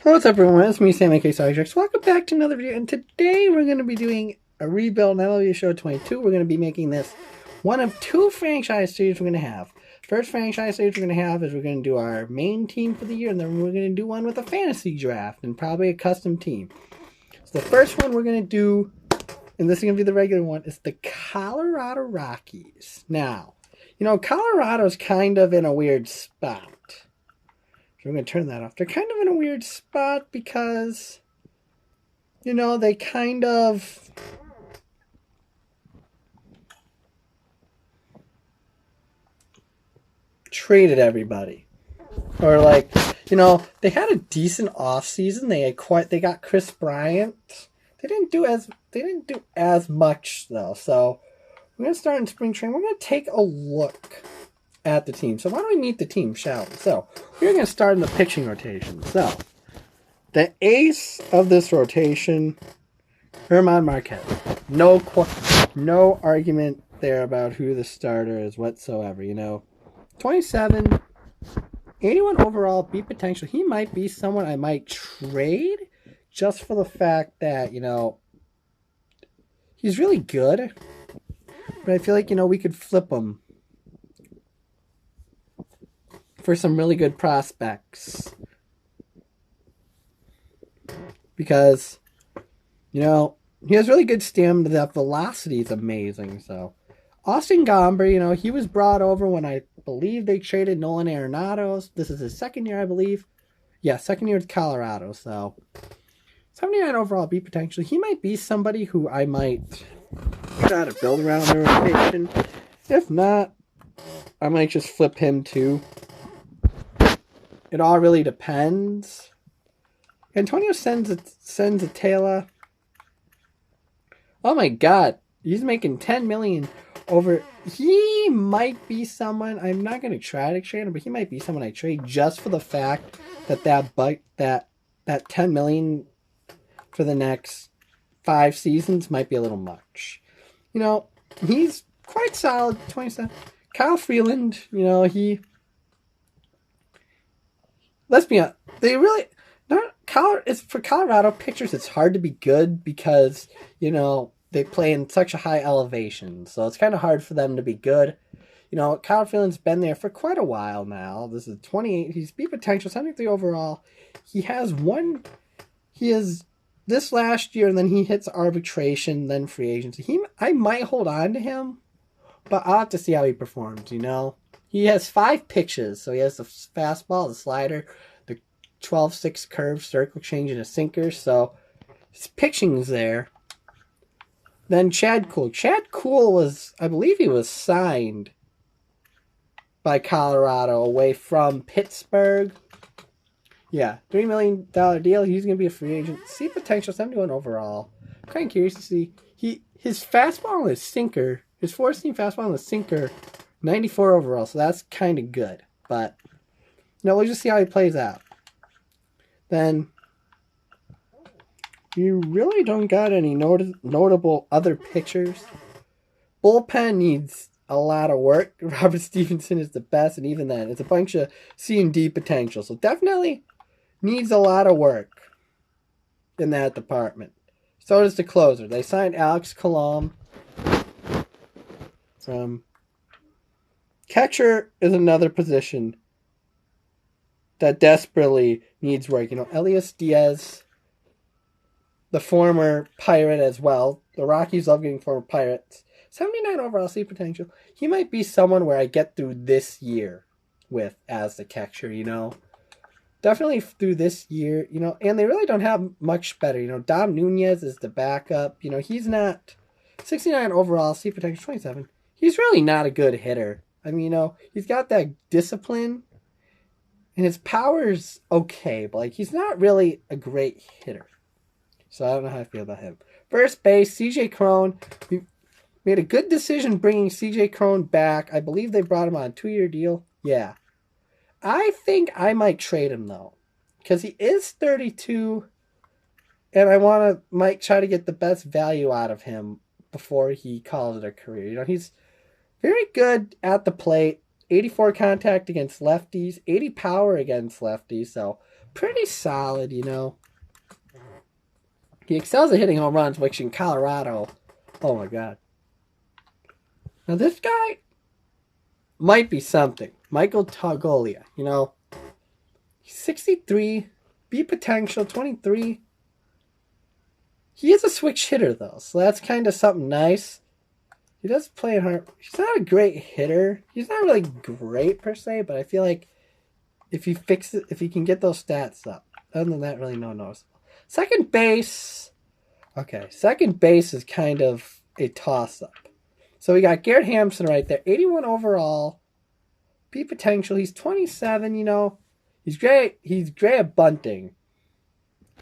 What's up, everyone? It's me, Sam, aka Subjects. Welcome back to another video, and today we're going to be doing a rebuild in MLB The Show 22. We're going to be making this one of two franchise series we're going to have. First franchise series we're going to have is we're going to do our main team for the year, and then we're going to do one with a fantasy draft and probably a custom team. So the first one we're going to do, and this is going to be the regular one, is the Colorado Rockies. Now, you know, Colorado's kind of in a weird spot. So we're going to turn that off. They're kind of in a weird spot because, you know, they kind of traded everybody. Or like, you know, they had a decent offseason. They got Chris Bryant. They didn't do as much though. So we're going to start in spring training. We're going to take a look at the team. So why don't we meet the team, shall we? So we're going to start in the pitching rotation. So the ace of this rotation, German Marquez. No argument there about who the starter is whatsoever. You know, 27, 81 overall, beat potential. He might be someone I might trade just for the fact that, you know, he's really good. But I feel like, you know, we could flip him for some really good prospects. Because, you know, he has really good stamina. That velocity is amazing. So, Austin Gomber, you know, he was brought over when I believe they traded Nolan Arenado's. This is his second year, I believe. Yeah, second year with Colorado. So, 79 overall beat potential. He might be somebody who I might try to build around the rotation. If not, I might just flip him too. It all really depends. Antonio Senzatela. Oh my God, he's making $10 million over. He might be someone I'm not going to try to trade him, but he might be someone I trade just for the fact that that $10 million for the next 5 seasons might be a little much. You know, he's quite solid. 27. Kyle Freeland, you know, let's be honest, for Colorado pitchers, it's hard to be good because, you know, they play in such a high elevation. So it's kind of hard for them to be good. You know, Kyle Freeland's been there for quite a while now. This is 28. He's beat potential, 73 overall. He has this last year, and then he hits arbitration, then free agency. I might hold on to him, but I'll have to see how he performs, you know. He has 5 pitches, so he has the fastball, the slider, the 12-6 curve, circle change, and a sinker, so his pitching's there. Then Chad Kuhl. Chad Kuhl was, I believe he was signed by Colorado away from Pittsburgh. Yeah, $3 million deal. He's going to be a free agent. See potential, 71 overall. I'm kind of curious to see. His fastball and his sinker, his 4-seam fastball and his sinker, 94 overall, so that's kind of good. But, you know, we'll just see how he plays out. Then, you really don't got any notable other pitchers. Bullpen needs a lot of work. Robert Stevenson is the best, and even then, it's a bunch of C and D potential. So definitely needs a lot of work in that department. So does the closer. They signed Alex Colom from... Catcher is another position that desperately needs work. You know, Elias Diaz, the former Pirate as well. The Rockies love getting former Pirates. 79 overall C potential. He might be someone where I get through this year with as the catcher, you know. Definitely through this year, you know. And they really don't have much better. You know, Dom Nunez is the backup. You know, he's not 69 overall C potential, 27. He's really not a good hitter. I mean, you know, he's got that discipline, and his power's okay, but, like, he's not really a great hitter. So I don't know how I feel about him. First base, CJ Kroh. We made a good decision bringing CJ Kroh back. I believe they brought him on a 2-year deal. Yeah. I think I might trade him, though, because he is 32, and I might try to get the best value out of him before he calls it a career. You know, he's very good at the plate. 84 contact against lefties, 80 power against lefties. So pretty solid, you know. He excels at hitting home runs, which in Colorado, oh my God. Now this guy might be something. Michael Togolia, you know. He's 63, B potential, 23. He is a switch hitter, though, so that's kind of something nice. He does play it hard. He's not a great hitter. He's not really great, per se, but I feel like if he can get those stats up. Other than that, really no noticeable. Second base. Okay, second base is kind of a toss-up. So we got Garrett Hampson right there. 81 overall. B potential. He's 27, you know. He's great. He's great at bunting.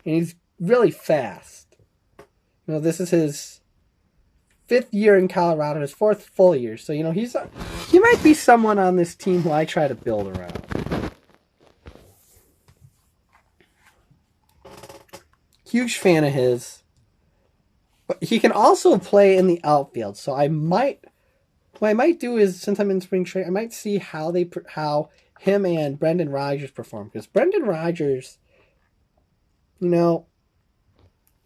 And he's really fast. You know, this is his 5th year in Colorado, his 4th full year. So, you know, he might be someone on this team who I try to build around. Huge fan of his. But he can also play in the outfield. So what I might do is, since I'm in spring training, I might see how him and Brendan Rodgers perform. Because Brendan Rodgers, you know,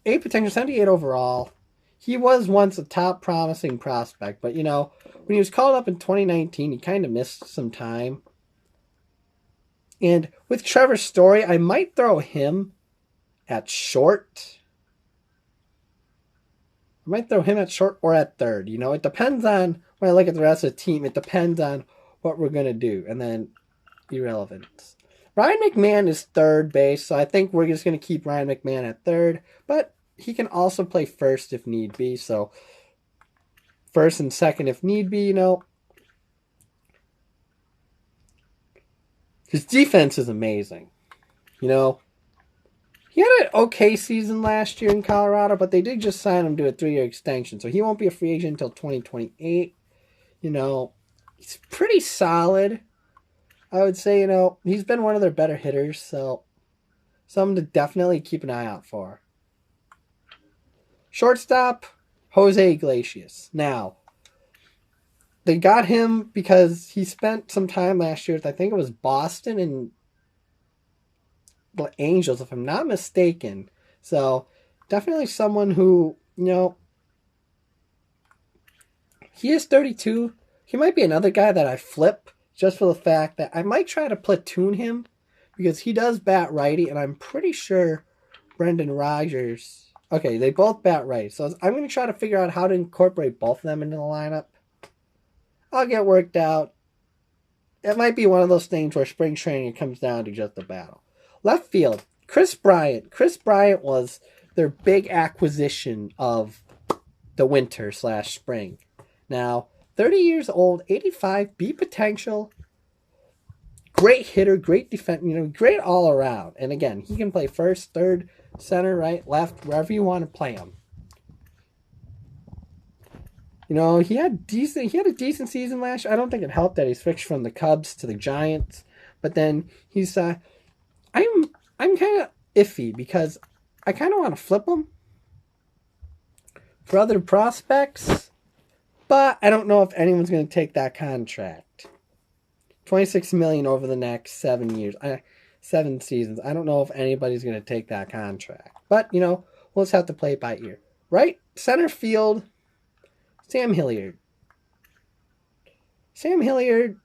8 potential, 78 overall. He was once a top promising prospect. But, you know, when he was called up in 2019, he kind of missed some time. And with Trevor Story, I might throw him at short. I might throw him at short or at third. You know, it depends on, when I look at the rest of the team, it depends on what we're going to do. And then irrelevance. Ryan McMahon is third base, so I think we're just going to keep Ryan McMahon at third. But he can also play first if need be. So first and second if need be, you know. His defense is amazing. You know, he had an okay season last year in Colorado, but they did just sign him to a 3-year extension. So he won't be a free agent until 2028. You know, he's pretty solid. I would say, you know, he's been one of their better hitters. So something to definitely keep an eye out for. Shortstop, Jose Iglesias. Now, they got him because he spent some time last year with, I think it was Boston and the Angels, if I'm not mistaken. So, definitely someone who, you know, he is 32. He might be another guy that I flip just for the fact that I might try to platoon him because he does bat righty, and I'm pretty sure Brendan Rodgers... Okay, they both bat right. So I'm going to try to figure out how to incorporate both of them into the lineup. I'll get worked out. It might be one of those things where spring training comes down to just a battle. Left field, Chris Bryant. Chris Bryant was their big acquisition of the winter/spring. Now, 30 years old, 85, B potential. Great hitter, great defense, you know, great all around. And again, he can play first, third, center, right, left, wherever you want to play him. You know, he had a decent season last year. I don't think it helped that he switched from the Cubs to the Giants. But then he's I'm kind of iffy because I kind of want to flip him for other prospects, but I don't know if anyone's going to take that contract. $26 million over the next 7 years. 7 seasons. I don't know if anybody's going to take that contract. But, you know, we'll just have to play it by ear. Right? Center field, Sam Hilliard. Sam Hilliard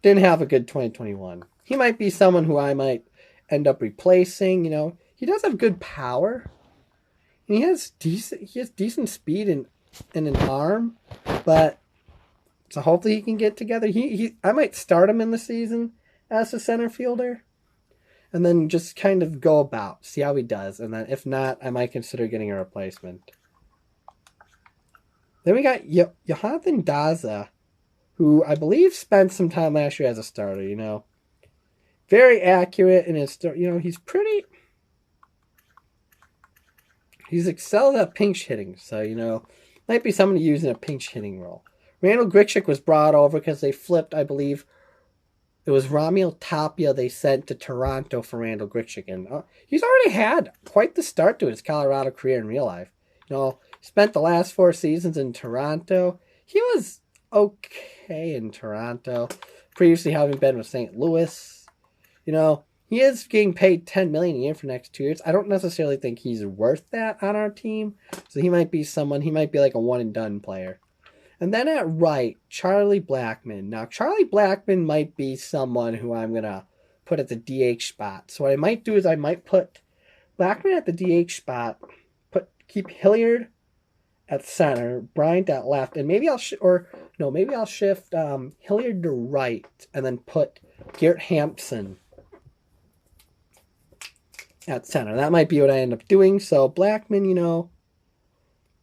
didn't have a good 2021. He might be someone who I might end up replacing. You know, he does have good power. And he has decent speed and an arm. But, so hopefully he can get together. I might start him in the season as a center fielder. And then just kind of go about, see how he does. And then if not, I might consider getting a replacement. Then we got Johan Dazza, who I believe spent some time last year as a starter, you know. Very accurate in his, you know, he's excelled at pinch hitting. So, you know, might be someone to use in a pinch hitting role. Randall Grichigan was brought over because they flipped, I believe, it was Raimel Tapia they sent to Toronto for Randall Grichigan. He's already had quite the start to his Colorado career in real life. You know, spent the last 4 seasons in Toronto. He was okay in Toronto, previously having been with St. Louis. You know, He is getting paid $10 million a year for the next 2 years. I don't necessarily think he's worth that on our team. So he might be like a one and done player. And then at right, Charlie Blackman. Now, Charlie Blackman might be someone who I'm going to put at the DH spot. So what I might do is I might put Blackman at the DH spot, keep Hilliard at center, Bryant at left, and maybe I'll shift Hilliard to right, and then put Garrett Hampson at center. That might be what I end up doing. So Blackman,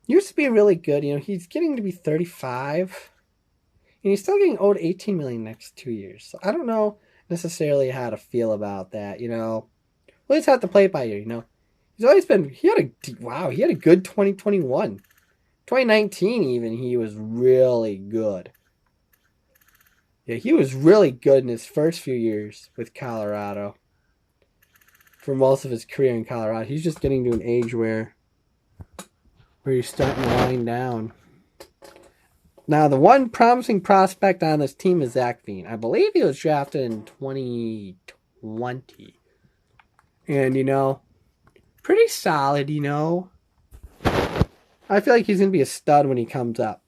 used to be really good. He's getting to be 35, and he's still getting owed $18 million next 2 years. So I don't know necessarily how to feel about that. We'll just have to play it by ear. He's always been. He had a good 2021. 2019 even, he was really good. Yeah, he was really good in his first few years with Colorado. For most of his career in Colorado. He's just getting to an age where he's starting to wind down. Now, the one promising prospect on this team is Zach Veen. I believe he was drafted in 2020. And, pretty solid, I feel like he's going to be a stud when he comes up.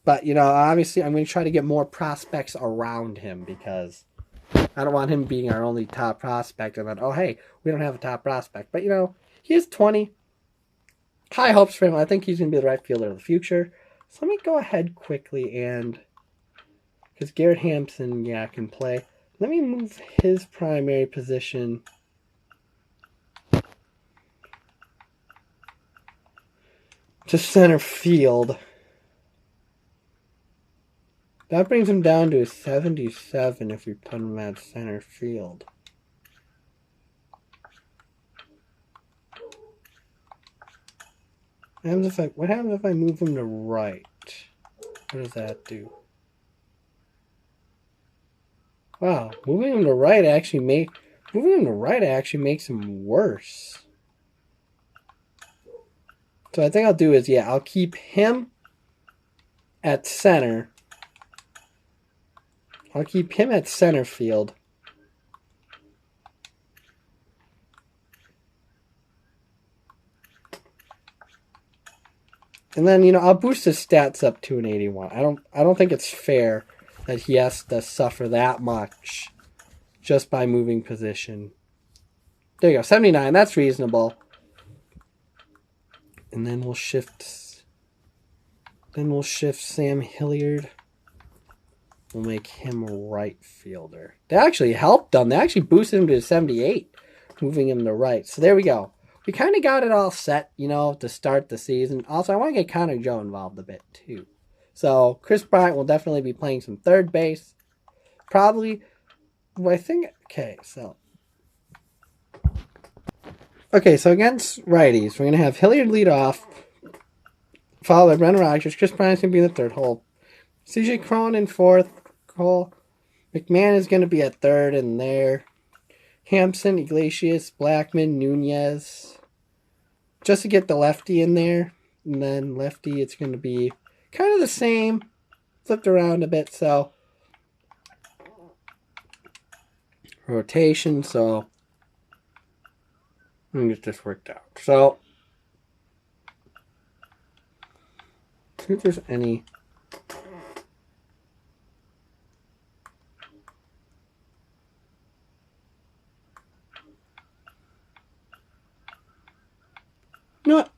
But, obviously I'm going to try to get more prospects around him because I don't want him being our only top prospect. And then, oh, hey, we don't have a top prospect. But, he is 20. High hopes for him. I think he's going to be the right fielder of the future. So let me go ahead quickly and... because Garrett Hampson, can play. Let me move his primary position... to center field. That brings him down to a 77 if we put him at center field. What happens if I move him to right? What does that do? Wow, moving him to right actually makes him worse. So I think I'll do is, I'll keep him at center. I'll keep him at center field. And then, I'll boost his stats up to an 81. I don't think it's fair that he has to suffer that much just by moving position. There you go, 79. That's reasonable. And then we'll shift Sam Hilliard. We'll make him a right fielder. They actually helped him. They actually boosted him to 78, moving him to right. So there we go. We kind of got it all set, to start the season. Also, I want to get Connor Joe involved a bit, too. So Chris Bryant will definitely be playing some third base. Probably, Okay, so against righties, we're going to have Hilliard lead off, followed by Brendan Rodgers. Chris Bryant's going to be in the third hole. CJ Kroh in fourth hole. McMahon is going to be at third in there. Hampson, Iglesias, Blackman, Nunez. Just to get the lefty in there. And then lefty, it's going to be kind of the same. Flipped around a bit, so. Rotation, so. Let me get this worked out. So, see if there's any.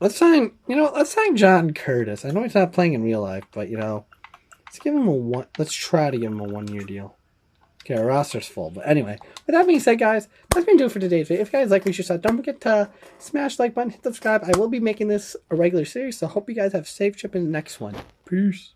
Let's sign John Curtis. I know he's not playing in real life, but let's give him let's try to give him a 1-year deal. Okay, our roster's full. But anyway, with that being said, guys, that's going to do it for today's video. If you guys like what you saw, don't forget to smash the like button, hit subscribe. I will be making this a regular series, so hope you guys have safe trip in the next one. Peace.